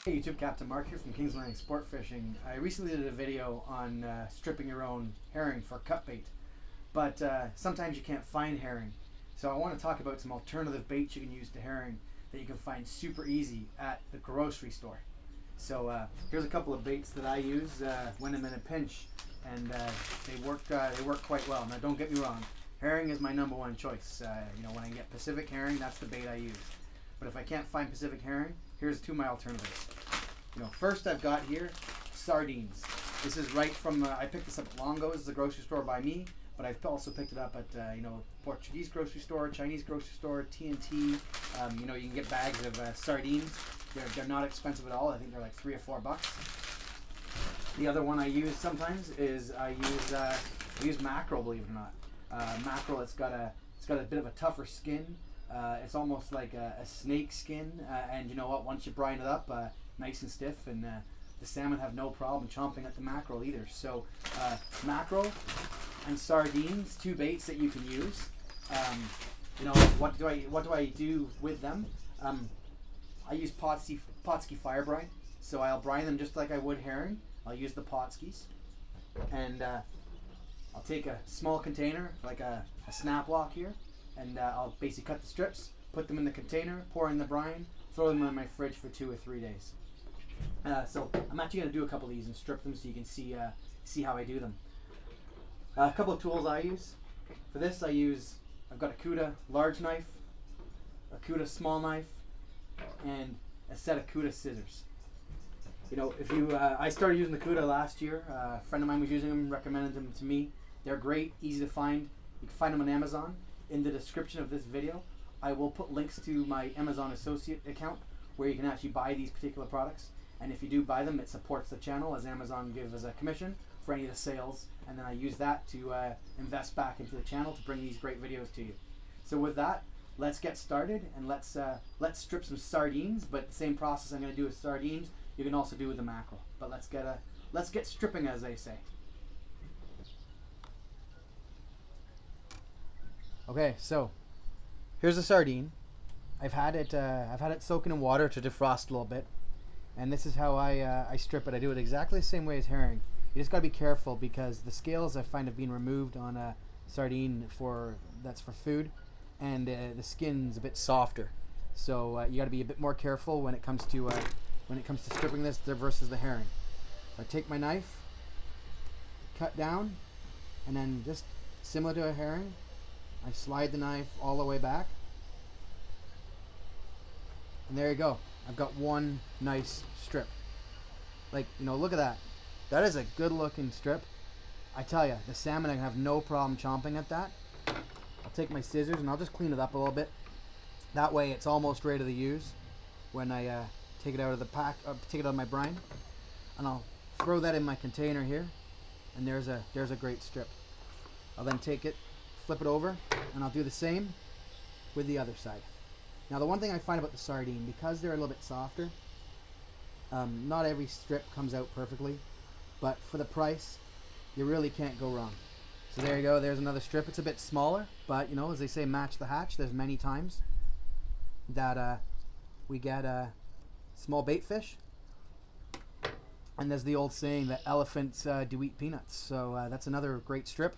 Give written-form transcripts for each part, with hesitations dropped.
Hey YouTube, Captain Mark here from King's Landing Sport Fishing. I recently did a video on stripping your own herring for cut bait, but sometimes you can't find herring. So I want to talk about some alternative baits you can use to herring that you can find super easy at the grocery store. So here's a couple of baits that I use when I'm in a pinch, and they work quite well. Now don't get me wrong, herring is my number one choice. When I get Pacific herring, that's the bait I use. But if I can't find Pacific herring, here's two of my alternatives. First I've got here sardines. This is right from, I picked this up at Longo's, the grocery store by me, but I've also picked it up at, Portuguese grocery store, Chinese grocery store, T&T. You can get bags of sardines. They're not expensive at all. I think they're like $3 or $4. The other one I use sometimes is I use mackerel, believe it or not. Mackerel, it's got a bit of a tougher skin. It's almost like a snake skin, and you know what? Once you brine it up, nice and stiff, and the salmon have no problem chomping at the mackerel either. So mackerel and sardines, two baits that you can use. What do I do with them? I use Potski fire brine, so I'll brine them just like I would herring. I'll use the Potskis, and I'll take a small container, like a snap lock here, and I'll basically cut the strips, put them in the container, pour in the brine, throw them in my fridge for 2 or 3 days. So I'm actually going to do a couple of these and strip them so you can see how I do them. A couple of tools I use. For this I've got a Cuda large knife, a Cuda small knife, and a set of Cuda scissors. I started using the Cuda last year. A friend of mine was using them, recommended them to me. They're great, easy to find. You can find them on Amazon. In the description of this video, I will put links to my Amazon associate account where you can actually buy these particular products. And if you do buy them, it supports the channel, as Amazon gives us a commission for any of the sales. And then I use that to invest back into the channel to bring these great videos to you. So with that, let's get started, and let's strip some sardines. But the same process I'm going to do with sardines, you can also do with the mackerel. But let's get stripping, as they say. Okay, so here's a sardine. I've had it soaking in water to defrost a little bit, and this is how I strip it. I do it exactly the same way as herring. You just got to be careful because the scales I find have been removed on a sardine that's for food, and the skin's a bit softer. So you got to be a bit more careful when it comes to stripping this versus the herring. I take my knife, cut down, and then just similar to a herring, I slide the knife all the way back, and there you go. I've got one nice strip. Look at that. That is a good looking strip. I tell you, the salmon, I have no problem chomping at that. I'll take my scissors and I'll just clean it up a little bit. That way it's almost ready to use when I take it out of the pack, take it out of my brine, and I'll throw that in my container here, and there's a great strip. I'll then take it, flip it over, and I'll do the same with the other side. Now the one thing I find about the sardine, because they're a little bit softer, not every strip comes out perfectly, but for the price, you really can't go wrong. So there you go, there's another strip. It's a bit smaller, but as they say, match the hatch. There's many times that we get small bait fish, and there's the old saying that elephants do eat peanuts. So that's another great strip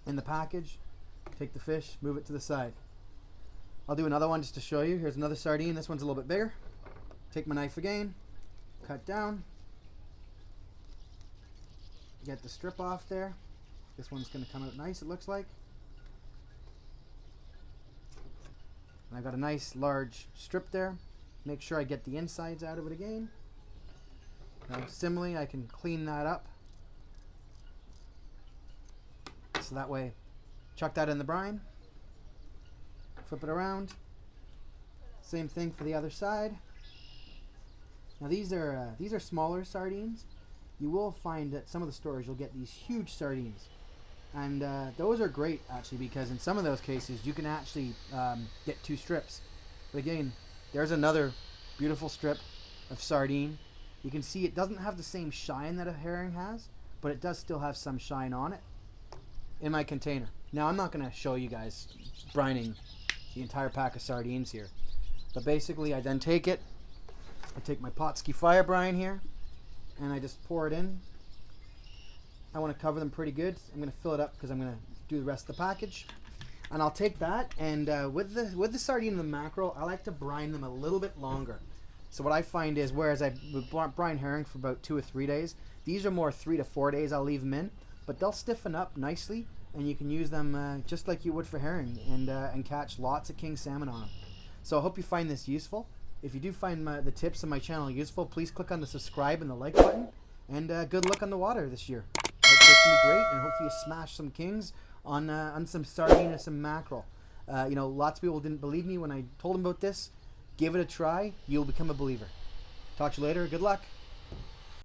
in the package. Take the fish, move it to the side. I'll do another one just to show you. Here's another sardine. This one's a little bit bigger. Take my knife again, cut down, get the strip off there. This one's going to come out nice, it looks like. And I've got a nice large strip there. Make sure I get the insides out of it again. Now similarly, I can clean that up. So that way, chuck that in the brine, flip it around. Same thing for the other side. Now these are smaller sardines. You will find at some of the stores you'll get these huge sardines, and those are great actually, because in some of those cases you can actually get 2 strips. But again, there's another beautiful strip of sardine. You can see it doesn't have the same shine that a herring has, but it does still have some shine on it in my container. Now I'm not going to show you guys brining the entire pack of sardines here, but basically I then take it, I take my Potski fire brine here, and I just pour it in. I want to cover them pretty good. I'm going to fill it up because I'm going to do the rest of the package. And I'll take that, and with the sardine and the mackerel, I like to brine them a little bit longer. So what I find is, whereas I would brine herring for about 2 or 3 days, these are more 3 to 4 days I'll leave them in, but they'll stiffen up nicely, and you can use them just like you would for herring, and catch lots of king salmon on them. So I hope you find this useful. If you do find the tips on my channel useful, please click on the subscribe and the like button, and good luck on the water this year. I hope it's going to be great, and hopefully you smash some kings on some sardine or some mackerel. You know, lots of people didn't believe me when I told them about this. Give it a try. You'll become a believer. Talk to you later. Good luck.